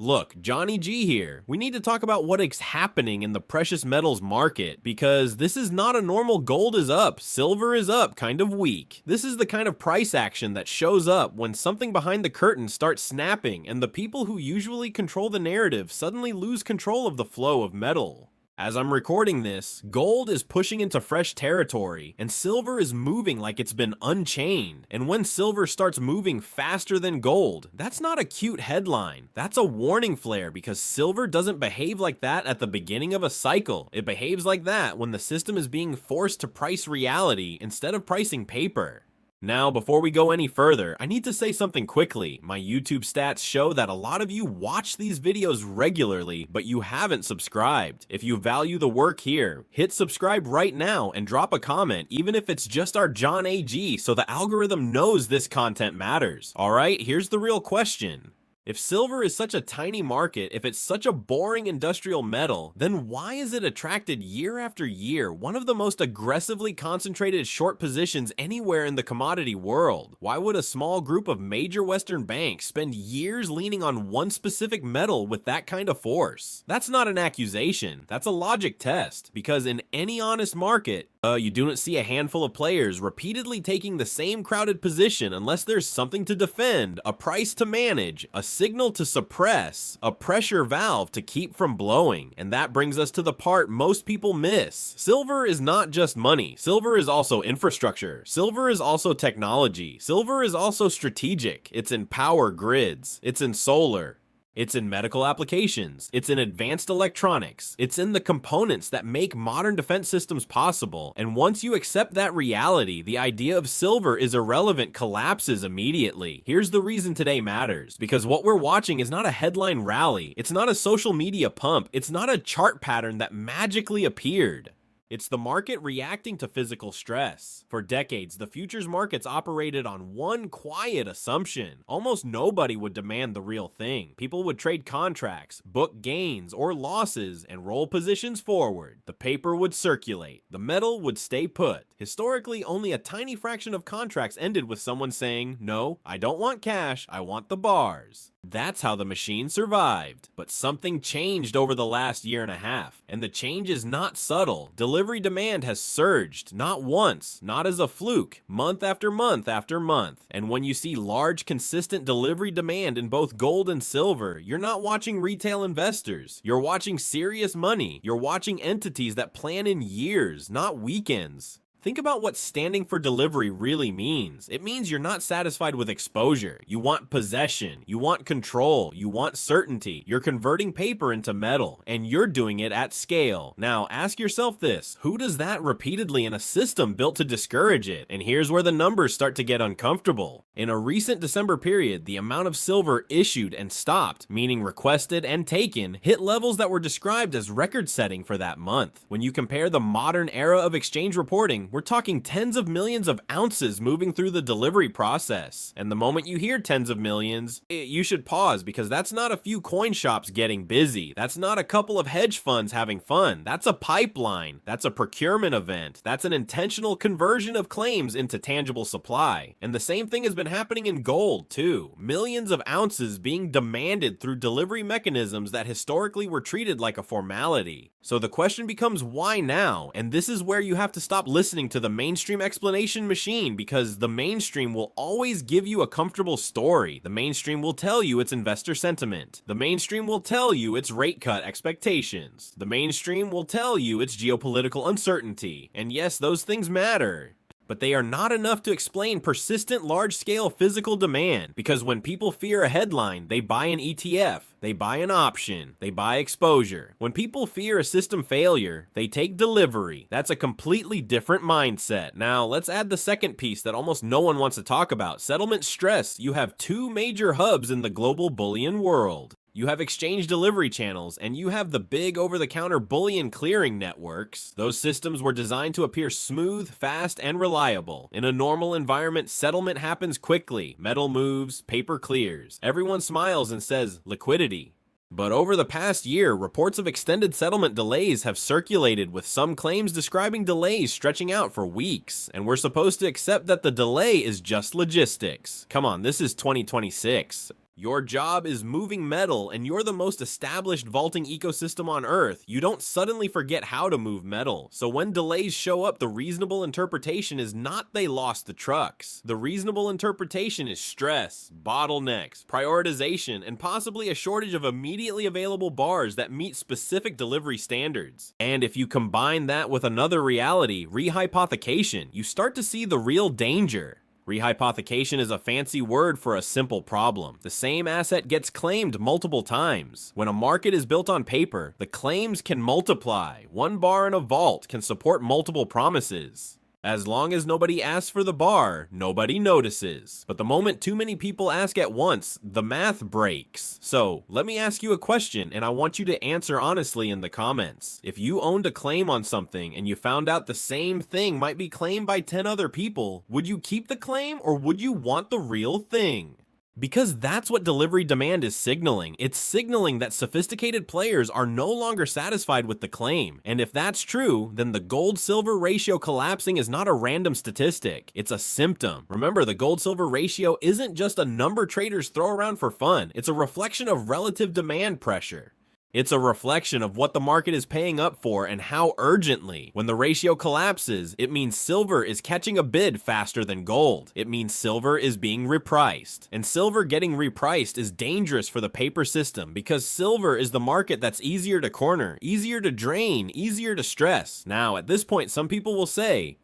Look, Johnny G here. We need to talk about what is happening in the precious metals market because this is not a normal gold is up, silver is up kind of week. This is the kind of price action that shows up when something behind the curtain starts snapping and the people who usually control the narrative suddenly lose control of the flow of metal. As I'm recording this, gold is pushing into fresh territory, and silver is moving like it's been unchained. And when silver starts moving faster than gold, that's not a cute headline. That's a warning flare because silver doesn't behave like that at the beginning of a cycle. It behaves like that when the system is being forced to price reality instead of pricing paper. Now, before we go any further, I need to say something quickly. My YouTube stats show that a lot of you watch these videos regularly, but you haven't subscribed. If you value the work here, hit subscribe right now and drop a comment, even if it's just our John AG, so the algorithm knows this content matters. Alright, here's the real question. If silver is such a tiny market, if it's such a boring industrial metal, then why is it attracted year after year one of the most aggressively concentrated short positions anywhere in the commodity world? Why would a small group of major Western banks spend years leaning on one specific metal with that kind of force? That's not an accusation, that's a logic test, because in any honest market, you do not see a handful of players repeatedly taking the same crowded position unless there's something to defend, a price to manage, a signal to suppress, a pressure valve to keep from blowing. And that brings us to the part most people miss. Silver is not just money. Silver is also infrastructure. Silver is also technology. Silver is also strategic. It's in power grids. It's in solar. It's in medical applications, it's in advanced electronics, it's in the components that make modern defense systems possible, and once you accept that reality, the idea of silver is irrelevant collapses immediately. Here's the reason today matters, because what we're watching is not a headline rally, it's not a social media pump, it's not a chart pattern that magically appeared. It's the market reacting to physical stress. For decades, the futures markets operated on one quiet assumption. Almost nobody would demand the real thing. People would trade contracts, book gains or losses, and roll positions forward. The paper would circulate. The metal would stay put. Historically, only a tiny fraction of contracts ended with someone saying, "No, I don't want cash, I want the bars." That's how the machine survived. But something changed over the last year and a half, and the change is not subtle. Delivery demand has surged, not once, not as a fluke, month after month after month. And when you see large, consistent delivery demand in both gold and silver, you're not watching retail investors. You're watching serious money. You're watching entities that plan in years, not weekends. Think about what standing for delivery really means. It means you're not satisfied with exposure. You want possession. You want control. You want certainty. You're converting paper into metal, and you're doing it at scale. Now, ask yourself this. Who does that repeatedly in a system built to discourage it? And here's where the numbers start to get uncomfortable. In a recent December period, the amount of silver issued and stopped, meaning requested and taken, hit levels that were described as record-setting for that month. When you compare the modern era of exchange reporting, we're talking tens of millions of ounces moving through the delivery process. And the moment you hear tens of millions, you should pause because that's not a few coin shops getting busy. That's not a couple of hedge funds having fun. That's a pipeline. That's a procurement event. That's an intentional conversion of claims into tangible supply. And the same thing has been happening in gold too. Millions of ounces being demanded through delivery mechanisms that historically were treated like a formality. So the question becomes, why now? And this is where you have to stop listening to the mainstream explanation machine, because the mainstream will always give you a comfortable story. The mainstream will tell you it's investor sentiment. The mainstream will tell you it's rate cut expectations. The mainstream will tell you it's geopolitical uncertainty. And yes, those things matter. But they are not enough to explain persistent large-scale physical demand, because when people fear a headline, they buy an ETF, they buy an option, they buy exposure. When people fear a system failure, they take delivery. That's a completely different mindset. Now, let's add the second piece that almost no one wants to talk about. Settlement stress. You have two major hubs in the global bullion world. You have exchange delivery channels, and you have the big over-the-counter bullion clearing networks. Those systems were designed to appear smooth, fast, and reliable. In a normal environment, settlement happens quickly. Metal moves, paper clears. Everyone smiles and says, liquidity. But over the past year, reports of extended settlement delays have circulated, with some claims describing delays stretching out for weeks. And we're supposed to accept that the delay is just logistics. Come on, this is 2026. Your job is moving metal, and you're the most established vaulting ecosystem on Earth. You don't suddenly forget how to move metal. So when delays show up, the reasonable interpretation is not they lost the trucks. The reasonable interpretation is stress, bottlenecks, prioritization, and possibly a shortage of immediately available bars that meet specific delivery standards. And if you combine that with another reality, rehypothecation, you start to see the real danger. Rehypothecation is a fancy word for a simple problem. The same asset gets claimed multiple times. When a market is built on paper, the claims can multiply. One bar in a vault can support multiple promises. As long as nobody asks for the bar, nobody notices. But the moment too many people ask at once, the math breaks. So, let me ask you a question, and I want you to answer honestly in the comments. If you owned a claim on something and you found out the same thing might be claimed by 10 other people, would you keep the claim or would you want the real thing? Because that's what delivery demand is signaling. It's signaling that sophisticated players are no longer satisfied with the claim. And if that's true, then the gold-silver ratio collapsing is not a random statistic. It's a symptom. Remember, the gold-silver ratio isn't just a number traders throw around for fun. It's a reflection of relative demand pressure. It's a reflection of what the market is paying up for and how urgently. When the ratio collapses, it means silver is catching a bid faster than gold. It means silver is being repriced. And silver getting repriced is dangerous for the paper system because silver is the market that's easier to corner, easier to drain, easier to stress. Now, at this point, some people will say,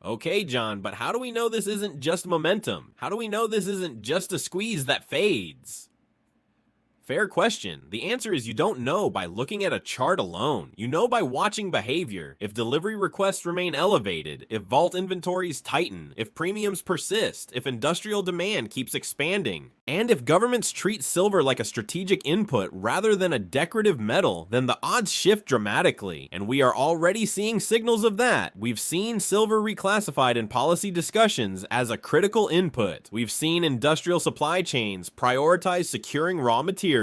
okay, John, but how do we know this isn't just momentum? How do we know this isn't just a squeeze that fades? Fair question. The answer is you don't know by looking at a chart alone. You know by watching behavior. If delivery requests remain elevated, if vault inventories tighten, if premiums persist, if industrial demand keeps expanding, and if governments treat silver like a strategic input rather than a decorative metal, then the odds shift dramatically. And we are already seeing signals of that. We've seen silver reclassified in policy discussions as a critical input. We've seen industrial supply chains prioritize securing raw materials.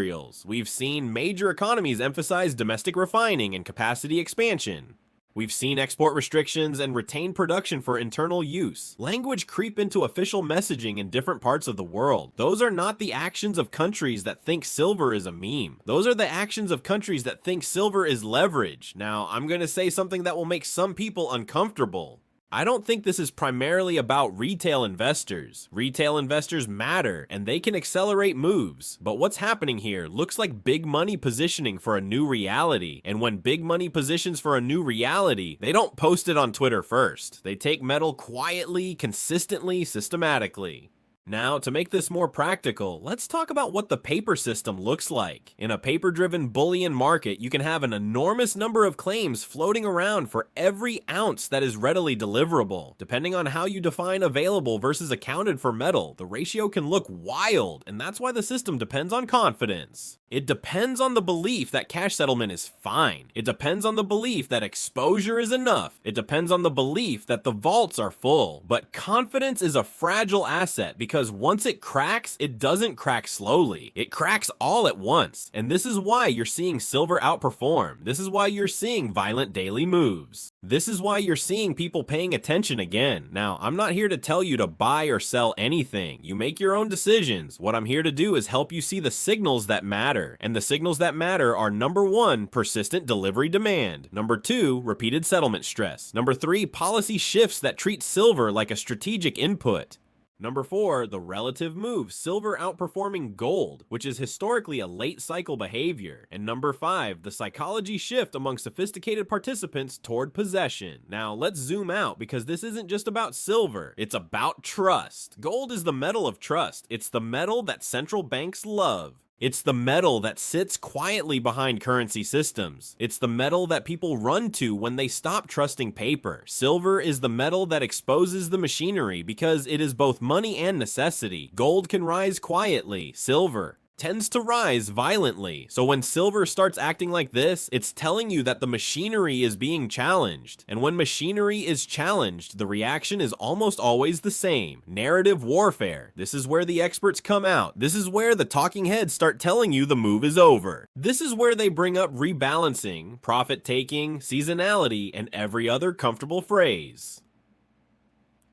We've seen major economies emphasize domestic refining and capacity expansion. We've seen export restrictions and retained production for internal use. Language creep into official messaging in different parts of the world. Those are not the actions of countries that think silver is a meme. Those are the actions of countries that think silver is leverage. Now, I'm gonna say something that will make some people uncomfortable. I don't think this is primarily about retail investors. Retail investors matter, and they can accelerate moves. But what's happening here looks like big money positioning for a new reality. And when big money positions for a new reality, they don't post it on Twitter first. They take metal quietly, consistently, systematically. Now, to make this more practical, let's talk about what the paper system looks like. In a paper-driven bullion market, you can have an enormous number of claims floating around for every ounce that is readily deliverable. Depending on how you define available versus accounted for metal, the ratio can look wild, and that's why the system depends on confidence. It depends on the belief that cash settlement is fine. It depends on the belief that exposure is enough. It depends on the belief that the vaults are full. But confidence is a fragile asset because once it cracks, it doesn't crack slowly. It cracks all at once. And this is why you're seeing silver outperform. This is why you're seeing violent daily moves. This is why you're seeing people paying attention again. Now, I'm not here to tell you to buy or sell anything. You make your own decisions. What I'm here to do is help you see the signals that matter. And the signals that matter are number 1, persistent delivery demand. Number 2, repeated settlement stress. Number 3, policy shifts that treat silver like a strategic input. Number 4, the relative move, silver outperforming gold, which is historically a late cycle behavior. And number 5, the psychology shift among sophisticated participants toward possession. Now let's zoom out because this isn't just about silver, it's about trust. Gold is the metal of trust. It's the metal that central banks love. It's the metal that sits quietly behind currency systems. It's the metal that people run to when they stop trusting paper. Silver is the metal that exposes the machinery because it is both money and necessity. Gold can rise quietly. Silver tends to rise violently. So when silver starts acting like this, it's telling you that the machinery is being challenged. And when machinery is challenged, the reaction is almost always the same. Narrative warfare. This is where the experts come out. This is where the talking heads start telling you the move is over. This is where they bring up rebalancing, profit taking, seasonality, and every other comfortable phrase.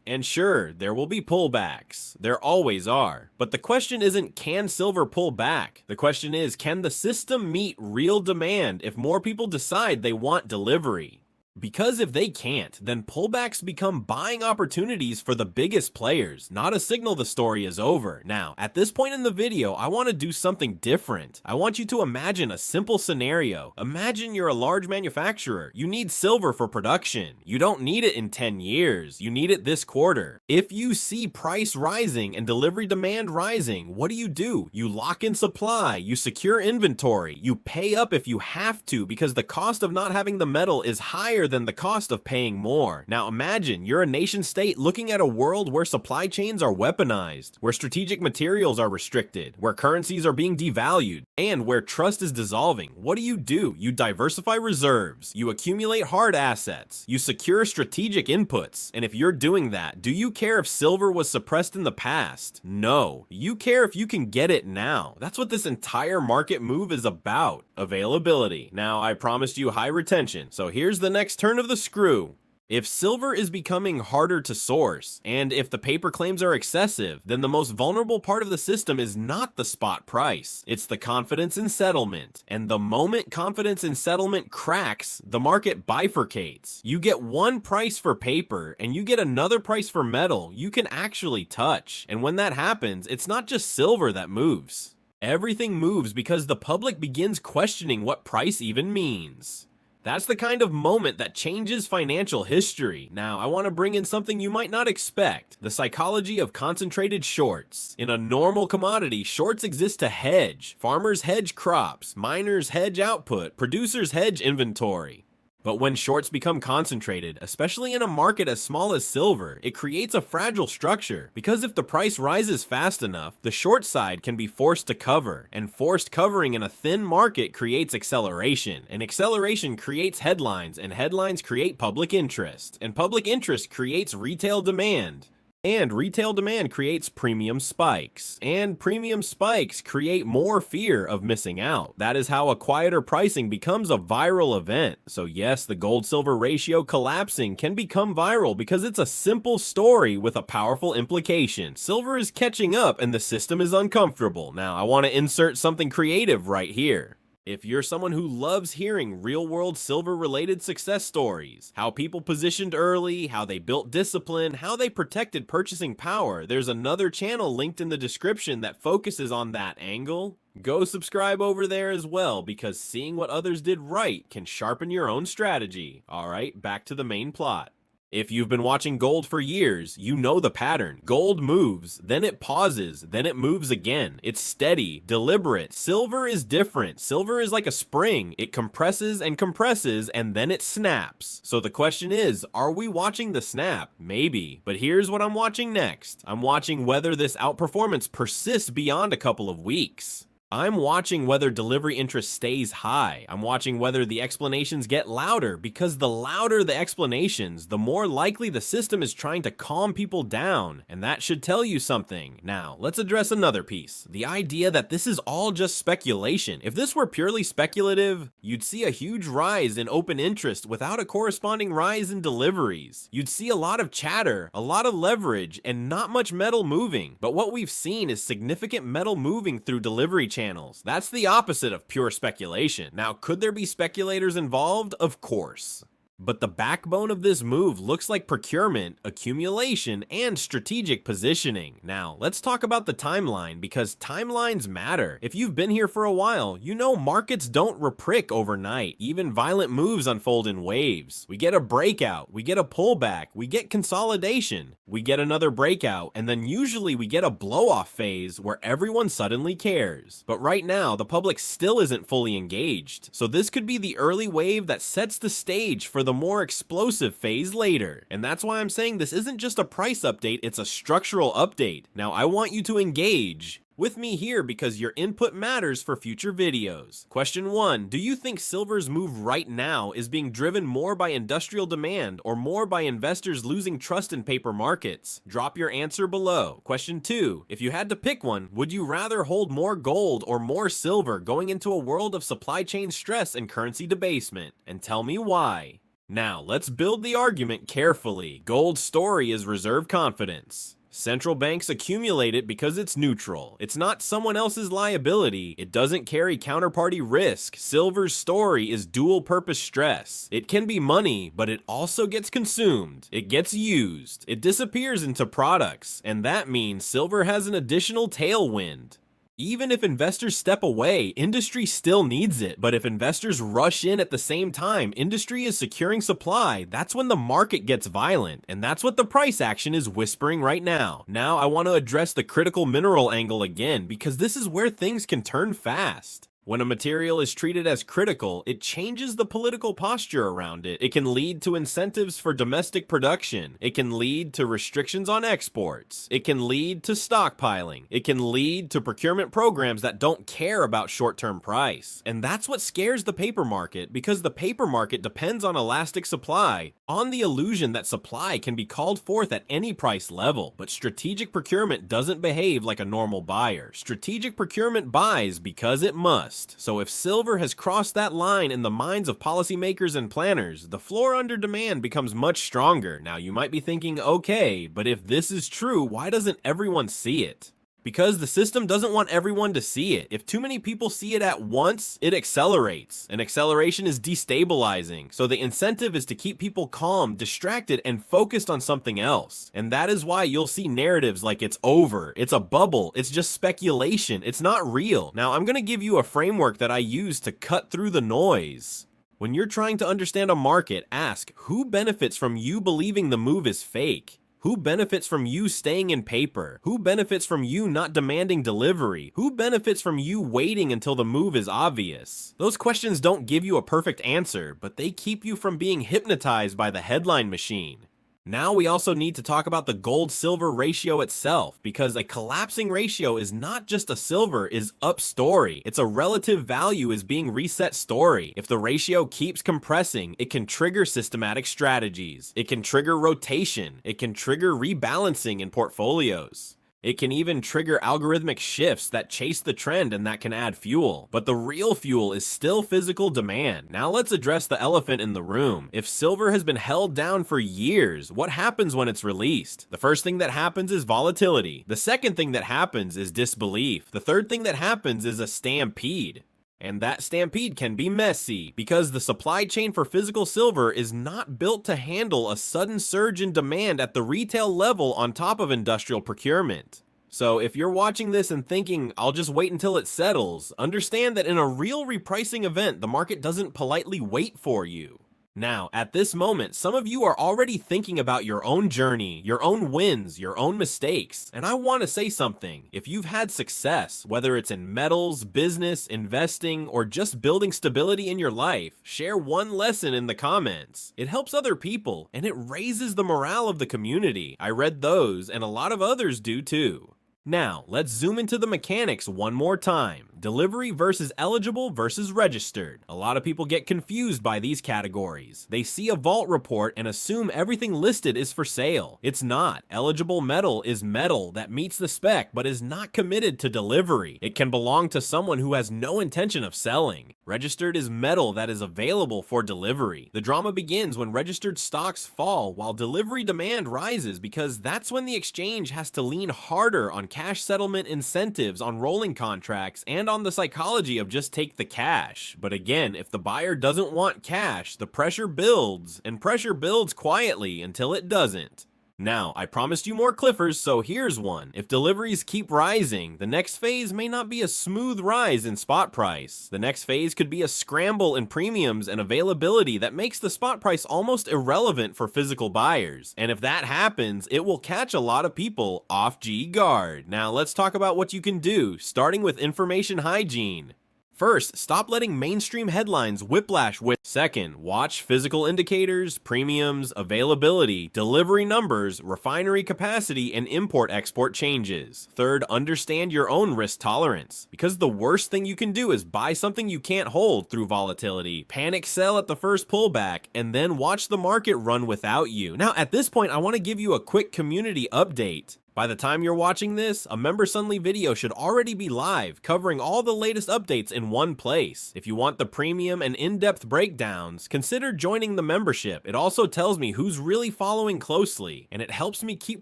And sure, there will be pullbacks. There always are. But the question isn't, can silver pull back? The question is, can the system meet real demand if more people decide they want delivery? Because if they can't, then pullbacks become buying opportunities for the biggest players, not a signal the story is over. Now, at this point in the video, I want to do something different. I want you to imagine a simple scenario. Imagine you're a large manufacturer. You need silver for production. You don't need it in 10 years. You need it this quarter. If you see price rising and delivery demand rising, what do? You lock in supply, you secure inventory, you pay up if you have to because the cost of not having the metal is higher than the cost of paying more. Now imagine you're a nation state looking at a world where supply chains are weaponized, where strategic materials are restricted, where currencies are being devalued, and where trust is dissolving. What do? You diversify reserves, you accumulate hard assets, you secure strategic inputs. And if you're doing that, do you care if silver was suppressed in the past? No. You care if you can get it now. That's what this entire market move is about. Availability. Now, I promised you high retention, so here's the next turn of the screw. If silver is becoming harder to source, and if the paper claims are excessive, then the most vulnerable part of the system is not the spot price. It's the confidence in settlement. And the moment confidence in settlement cracks, the market bifurcates. You get one price for paper, and you get another price for metal you can actually touch. And when that happens, it's not just silver that moves. Everything moves because the public begins questioning what price even means. That's the kind of moment that changes financial history. Now, I want to bring in something you might not expect, the psychology of concentrated shorts. In a normal commodity, shorts exist to hedge. Farmers hedge crops, miners hedge output, producers hedge inventory. But when shorts become concentrated, especially in a market as small as silver, it creates a fragile structure. Because if the price rises fast enough, the short side can be forced to cover, and forced covering in a thin market creates acceleration, and acceleration creates headlines, and headlines create public interest, and public interest creates retail demand. And retail demand creates premium spikes, and premium spikes create more fear of missing out. That is how a quieter pricing becomes a viral event. So yes, the gold-silver ratio collapsing can become viral because it's a simple story with a powerful implication. Silver is catching up and the system is uncomfortable. Now, I want to insert something creative right here. If you're someone who loves hearing real-world silver-related success stories, how people positioned early, how they built discipline, how they protected purchasing power, there's another channel linked in the description that focuses on that angle. Go subscribe over there as well, because seeing what others did right can sharpen your own strategy. Alright, back to the main plot. If you've been watching gold for years, you know the pattern. Gold moves, then it pauses, then it moves again. It's steady, deliberate. Silver is different. Silver is like a spring. It compresses, and then it snaps. So the question is, are we watching the snap? Maybe. But here's what I'm watching next. I'm watching whether this outperformance persists beyond a couple of weeks. I'm watching whether delivery interest stays high. I'm watching whether the explanations get louder, because the louder the explanations, the more likely the system is trying to calm people down, and that should tell you something. Now, let's address another piece, the idea that this is all just speculation. If this were purely speculative, you'd see a huge rise in open interest without a corresponding rise in deliveries. You'd see a lot of chatter, a lot of leverage, and not much metal moving. But what we've seen is significant metal moving through delivery channels. That's the opposite of pure speculation. Now, could there be speculators involved? Of course. But the backbone of this move looks like procurement, accumulation, and strategic positioning. Now, let's talk about the timeline, because timelines matter. If you've been here for a while, you know markets don't reprick overnight. Even violent moves unfold in waves. We get a breakout, we get a pullback, we get consolidation, we get another breakout, and then usually we get a blow-off phase where everyone suddenly cares. But right now, the public still isn't fully engaged. So this could be the early wave that sets the stage for the more explosive phase later. And that's why I'm saying this isn't just a price update, it's a structural update. Now, I want you to engage with me here because your input matters for future videos. Question 1, do you think silver's move right now is being driven more by industrial demand or more by investors losing trust in paper markets? Drop your answer below. Question 2, if you had to pick one, would you rather hold more gold or more silver going into a world of supply chain stress and currency debasement? And tell me why. Now, let's build the argument carefully. Gold's story is reserve confidence. Central banks accumulate it because it's neutral. It's not someone else's liability. It doesn't carry counterparty risk. Silver's story is dual-purpose stress. It can be money, but it also gets consumed. It gets used. It disappears into products, and that means silver has an additional tailwind. Even if investors step away, industry still needs it. But if investors rush in at the same time, industry is securing supply. That's when the market gets violent. And that's what the price action is whispering right now. Now I want to address the critical mineral angle again, because this is where things can turn fast. When a material is treated as critical, it changes the political posture around it. It can lead to incentives for domestic production. It can lead to restrictions on exports. It can lead to stockpiling. It can lead to procurement programs that don't care about short-term price. And that's what scares the paper market, because the paper market depends on elastic supply, on the illusion that supply can be called forth at any price level. But strategic procurement doesn't behave like a normal buyer. Strategic procurement buys because it must. So if silver has crossed that line in the minds of policymakers and planners, the floor under demand becomes much stronger. Now you might be thinking, okay, but if this is true, why doesn't everyone see it? Because the system doesn't want everyone to see it. If too many people see it at once, it accelerates. And acceleration is destabilizing. So the incentive is to keep people calm, distracted, and focused on something else. And that is why you'll see narratives like it's over, it's a bubble, it's just speculation, it's not real. Now I'm gonna give you a framework that I use to cut through the noise. When you're trying to understand a market, ask, who benefits from you believing the move is fake? Who benefits from you staying in paper? Who benefits from you not demanding delivery? Who benefits from you waiting until the move is obvious? Those questions don't give you a perfect answer, but they keep you from being hypnotized by the headline machine. Now we also need to talk about the gold-silver ratio itself, because a collapsing ratio is not just a silver is up story. It's a relative value is being reset story. If the ratio keeps compressing, it can trigger systematic strategies. It can trigger rotation. It can trigger rebalancing in portfolios. It can even trigger algorithmic shifts that chase the trend, and that can add fuel. But the real fuel is still physical demand. Now let's address the elephant in the room. If silver has been held down for years, what happens when it's released? The first thing that happens is volatility. The second thing that happens is disbelief. The third thing that happens is a stampede. And that stampede can be messy, because the supply chain for physical silver is not built to handle a sudden surge in demand at the retail level on top of industrial procurement. So if you're watching this and thinking, I'll just wait until it settles, understand that in a real repricing event, the market doesn't politely wait for you. Now, at this moment, some of you are already thinking about your own journey, your own wins, your own mistakes. And I want to say something. If you've had success, whether it's in metals, business, investing, or just building stability in your life, share one lesson in the comments. It helps other people, and it raises the morale of the community. I read those, and a lot of others do too. Now, let's zoom into the mechanics one more time. Delivery versus eligible versus registered. A lot of people get confused by these categories. They see a vault report and assume everything listed is for sale. It's not. Eligible metal is metal that meets the spec but is not committed to delivery. It can belong to someone who has no intention of selling. Registered is metal that is available for delivery. The drama begins when registered stocks fall while delivery demand rises, because that's when the exchange has to lean harder on cash settlement incentives on rolling contracts and on the psychology of just take the cash. But again, if the buyer doesn't want cash, the pressure builds, and pressure builds quietly until it doesn't. Now, I promised you more cliffers, so here's one. If deliveries keep rising, the next phase may not be a smooth rise in spot price. The next phase could be a scramble in premiums and availability that makes the spot price almost irrelevant for physical buyers. And if that happens, it will catch a lot of people off guard. Now, let's talk about what you can do, starting with information hygiene. First, stop letting mainstream headlines whiplash with. Second, watch physical indicators, premiums, availability, delivery numbers, refinery capacity, and import-export changes. Third, understand your own risk tolerance, because the worst thing you can do is buy something you can't hold through volatility, panic sell at the first pullback, and then watch the market run without you. Now, at this point, I want to give you a quick community update. By the time you're watching this, a Members Only video should already be live, covering all the latest updates in one place. If you want the premium and in-depth breakdowns, consider joining the membership. It also tells me who's really following closely, and it helps me keep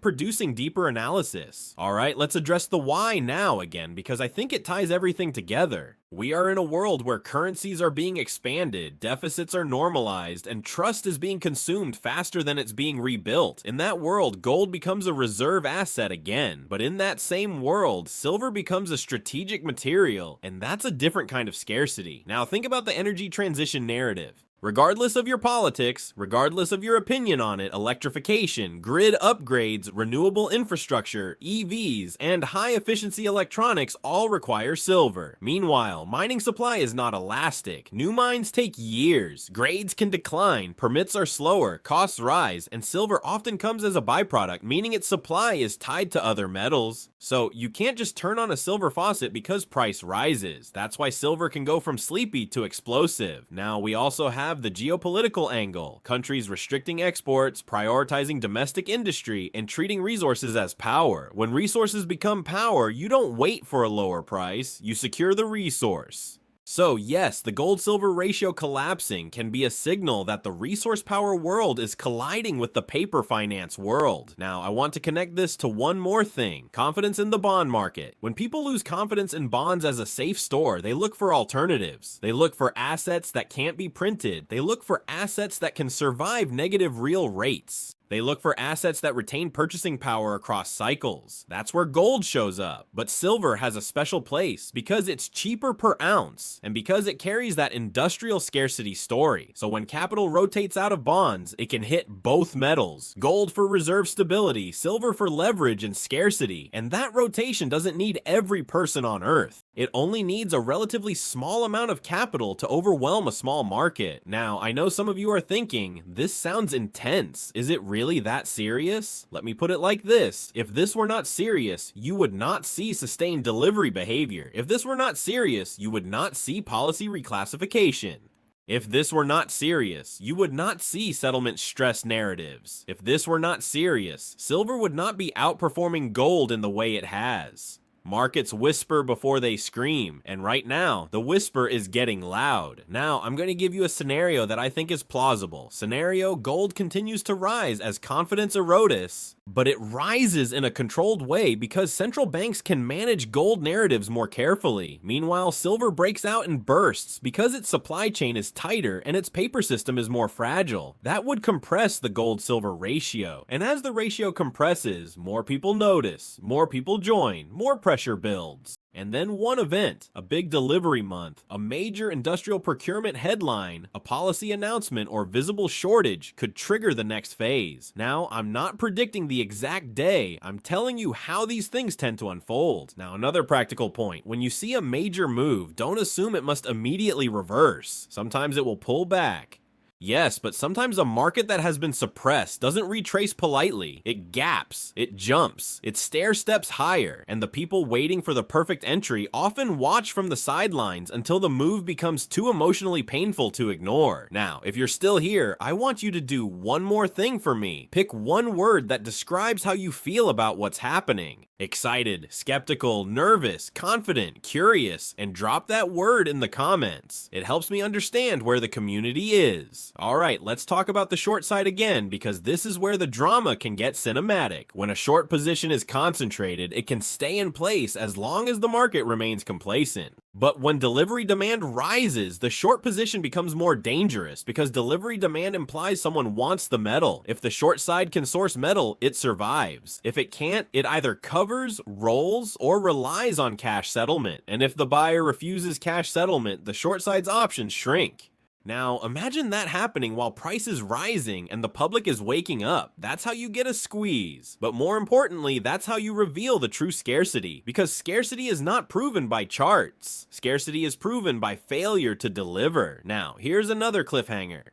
producing deeper analysis. Alright, let's address the why now again, because I think it ties everything together. We are in a world where currencies are being expanded, deficits are normalized, and trust is being consumed faster than it's being rebuilt. In that world, gold becomes a reserve asset again. But in that same world, silver becomes a strategic material, and that's a different kind of scarcity. Now think about the energy transition narrative. Regardless of your politics, regardless of your opinion on it, electrification, grid upgrades, renewable infrastructure, EVs, and high-efficiency electronics all require silver. Meanwhile, mining supply is not elastic. New mines take years, grades can decline, permits are slower, costs rise, and silver often comes as a byproduct, meaning its supply is tied to other metals. So you can't just turn on a silver faucet because price rises. That's why silver can go from sleepy to explosive. Now, we also have the geopolitical angle, countries restricting exports, prioritizing domestic industry, and treating resources as power. When resources become power, you don't wait for a lower price, you secure the resource. So yes, the gold-silver ratio collapsing can be a signal that the resource power world is colliding with the paper finance world. Now, I want to connect this to one more thing: confidence in the bond market. When people lose confidence in bonds as a safe store, they look for alternatives. They look for assets that can't be printed. They look for assets that can survive negative real rates. They look for assets that retain purchasing power across cycles. That's where gold shows up. But silver has a special place because it's cheaper per ounce and because it carries that industrial scarcity story. So when capital rotates out of bonds, it can hit both metals. Gold for reserve stability, silver for leverage and scarcity. And that rotation doesn't need every person on Earth. It only needs a relatively small amount of capital to overwhelm a small market. Now, I know some of you are thinking, this sounds intense. Is it really that serious? Let me put it like this. If this were not serious, you would not see sustained delivery behavior. If this were not serious, you would not see policy reclassification. If this were not serious, you would not see settlement stress narratives. If this were not serious, silver would not be outperforming gold in the way it has. Markets whisper before they scream, and right now, the whisper is getting loud. Now, I'm going to give you a scenario that I think is plausible. Scenario: gold continues to rise as confidence erodes, but it rises in a controlled way because central banks can manage gold narratives more carefully. Meanwhile, silver breaks out and bursts because its supply chain is tighter and its paper system is more fragile. That would compress the gold-silver ratio, and as the ratio compresses, more people notice, more people join, more pressure builds. And then one event, a big delivery month, a major industrial procurement headline, a policy announcement, or visible shortage could trigger the next phase. Now, I'm not predicting the exact day, I'm telling you how these things tend to unfold. Now, another practical point: when you see a major move, don't assume it must immediately reverse. Sometimes it will pull back. Yes, but sometimes a market that has been suppressed doesn't retrace politely. It gaps, it jumps, it stair steps higher, and the people waiting for the perfect entry often watch from the sidelines until the move becomes too emotionally painful to ignore. Now, if you're still here, I want you to do one more thing for me. Pick one word that describes how you feel about what's happening. Excited, skeptical, nervous, confident, curious, and drop that word in the comments. It helps me understand where the community is. Alright, let's talk about the short side again, because this is where the drama can get cinematic. When a short position is concentrated, it can stay in place as long as the market remains complacent. But when delivery demand rises, the short position becomes more dangerous because delivery demand implies someone wants the metal. If the short side can source metal, it survives. If it can't, it either covers, rolls, or relies on cash settlement. And if the buyer refuses cash settlement, the short side's options shrink. Now, imagine that happening while price is rising and the public is waking up. That's how you get a squeeze. But more importantly, that's how you reveal the true scarcity. Because scarcity is not proven by charts. Scarcity is proven by failure to deliver. Now, here's another cliffhanger.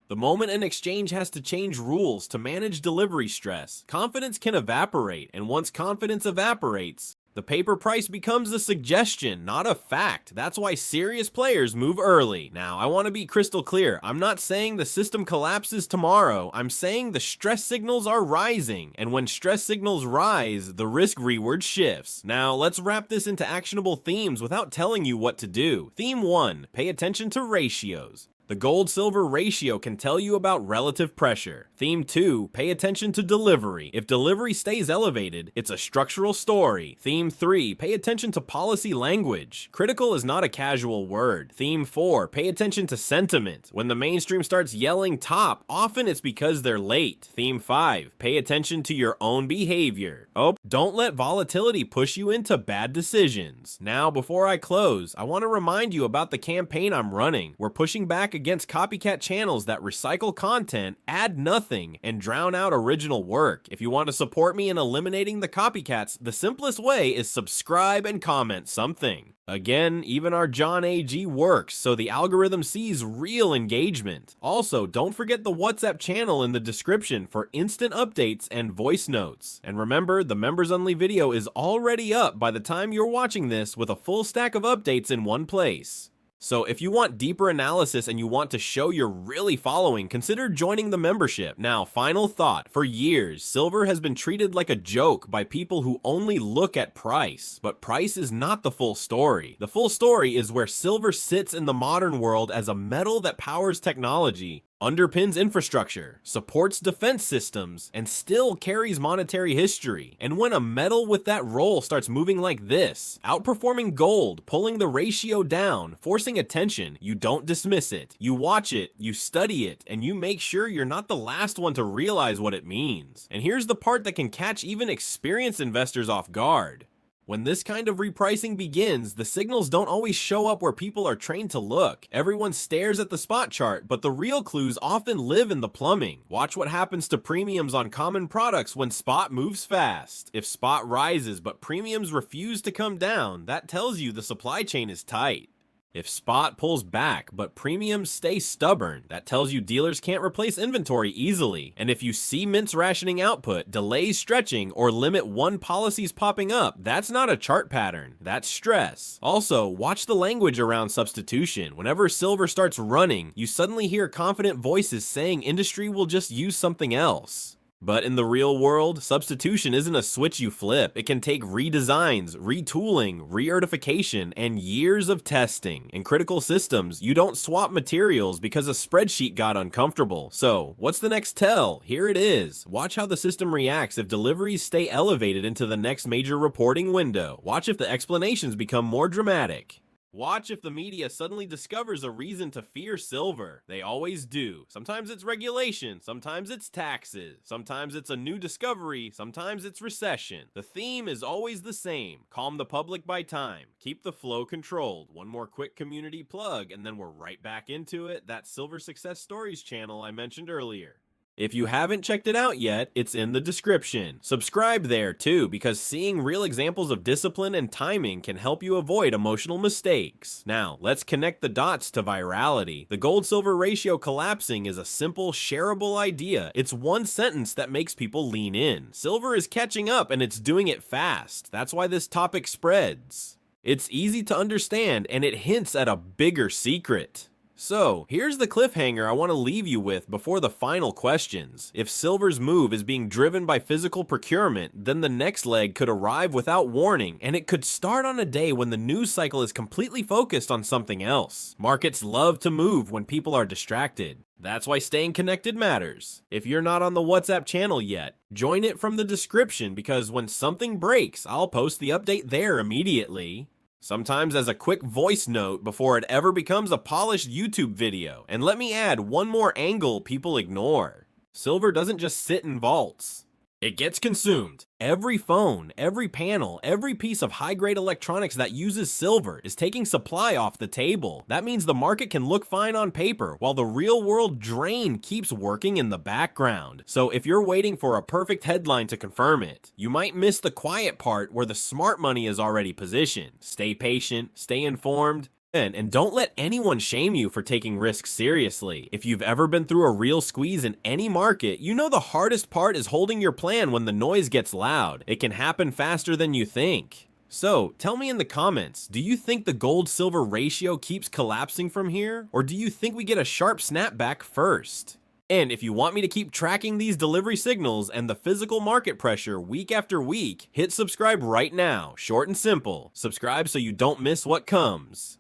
The moment an exchange has to change rules to manage delivery stress, confidence can evaporate, and once confidence evaporates, The paper price becomes a suggestion, not a fact. That's why serious players move early. Now, I want to be crystal clear. I'm not saying the system collapses tomorrow. I'm saying the stress signals are rising. And when stress signals rise, the risk reward shifts. Now, let's wrap this into actionable themes without telling you what to do. Theme 1, pay attention to ratios. The gold-silver ratio can tell you about relative pressure. Theme 2, pay attention to delivery. If delivery stays elevated, it's a structural story. Theme 3, pay attention to policy language. Critical is not a casual word. Theme 4, pay attention to sentiment. When the mainstream starts yelling top, often it's because they're late. Theme 5, pay attention to your own behavior. Oh, don't let volatility push you into bad decisions. Now, before I close, I want to remind you about the campaign I'm running. We're pushing back against copycat channels that recycle content, add nothing, and drown out original work. If you want to support me in eliminating the copycats, the simplest way is subscribe and comment something. Again, even our John AG works, so the algorithm sees real engagement. Also, don't forget the WhatsApp channel in the description for instant updates and voice notes. And remember, the members only video is already up by the time you're watching this with a full stack of updates in one place. So if you want deeper analysis and you want to show you're really following, consider joining the membership. Now, final thought. For years, silver has been treated like a joke by people who only look at price. But price is not the full story. The full story is where silver sits in the modern world as a metal that powers technology, underpins infrastructure, supports defense systems, and still carries monetary history. And when a metal with that role starts moving like this, outperforming gold, pulling the ratio down, forcing attention, you don't dismiss it. You watch it, you study it, and you make sure you're not the last one to realize what it means. And here's the part that can catch even experienced investors off guard. When this kind of repricing begins, the signals don't always show up where people are trained to look. Everyone stares at the spot chart, but the real clues often live in the plumbing. Watch what happens to premiums on common products when spot moves fast. If spot rises but premiums refuse to come down, that tells you the supply chain is tight. If spot pulls back, but premiums stay stubborn, that tells you dealers can't replace inventory easily. And if you see mints rationing output, delays stretching, or limit one policies popping up, that's not a chart pattern, that's stress. Also, watch the language around substitution. Whenever silver starts running, you suddenly hear confident voices saying industry will just use something else. But in the real world, substitution isn't a switch you flip. It can take redesigns, retooling, re-certification, and years of testing. In critical systems, you don't swap materials because a spreadsheet got uncomfortable. So, what's the next tell? Here it is. Watch how the system reacts if deliveries stay elevated into the next major reporting window. Watch if the explanations become more dramatic. Watch if the media suddenly discovers a reason to fear silver. They always do. Sometimes it's regulation, sometimes it's taxes, sometimes it's a new discovery, sometimes it's recession. The theme is always the same. Calm the public by time. Keep the flow controlled. One more quick community plug, and then we're right back into it. That Silver Success Stories channel I mentioned earlier. If you haven't checked it out yet, it's in the description. Subscribe there too, because seeing real examples of discipline and timing can help you avoid emotional mistakes. Now, let's connect the dots to virality. The gold-silver ratio collapsing is a simple, shareable idea. It's one sentence that makes people lean in. Silver is catching up and it's doing it fast. That's why this topic spreads. It's easy to understand and it hints at a bigger secret. So, here's the cliffhanger I want to leave you with before the final questions. If silver's move is being driven by physical procurement, then the next leg could arrive without warning, and it could start on a day when the news cycle is completely focused on something else. Markets love to move when people are distracted. That's why staying connected matters. If you're not on the WhatsApp channel yet, join it from the description because when something breaks, I'll post the update there immediately. Sometimes as a quick voice note before it ever becomes a polished YouTube video. And let me add one more angle people ignore. Silver doesn't just sit in vaults. It gets consumed. Every phone, every panel, every piece of high-grade electronics that uses silver is taking supply off the table. That means the market can look fine on paper, while the real-world drain keeps working in the background. So if you're waiting for a perfect headline to confirm it, you might miss the quiet part where the smart money is already positioned. Stay patient, stay informed, and don't let anyone shame you for taking risks seriously. If you've ever been through a real squeeze in any market, you know the hardest part is holding your plan when the noise gets loud. It can happen faster than you think. So, tell me in the comments, do you think the gold-silver ratio keeps collapsing from here? Or do you think we get a sharp snapback first? And if you want me to keep tracking these delivery signals and the physical market pressure week after week, hit subscribe right now. Short and simple. Subscribe so you don't miss what comes.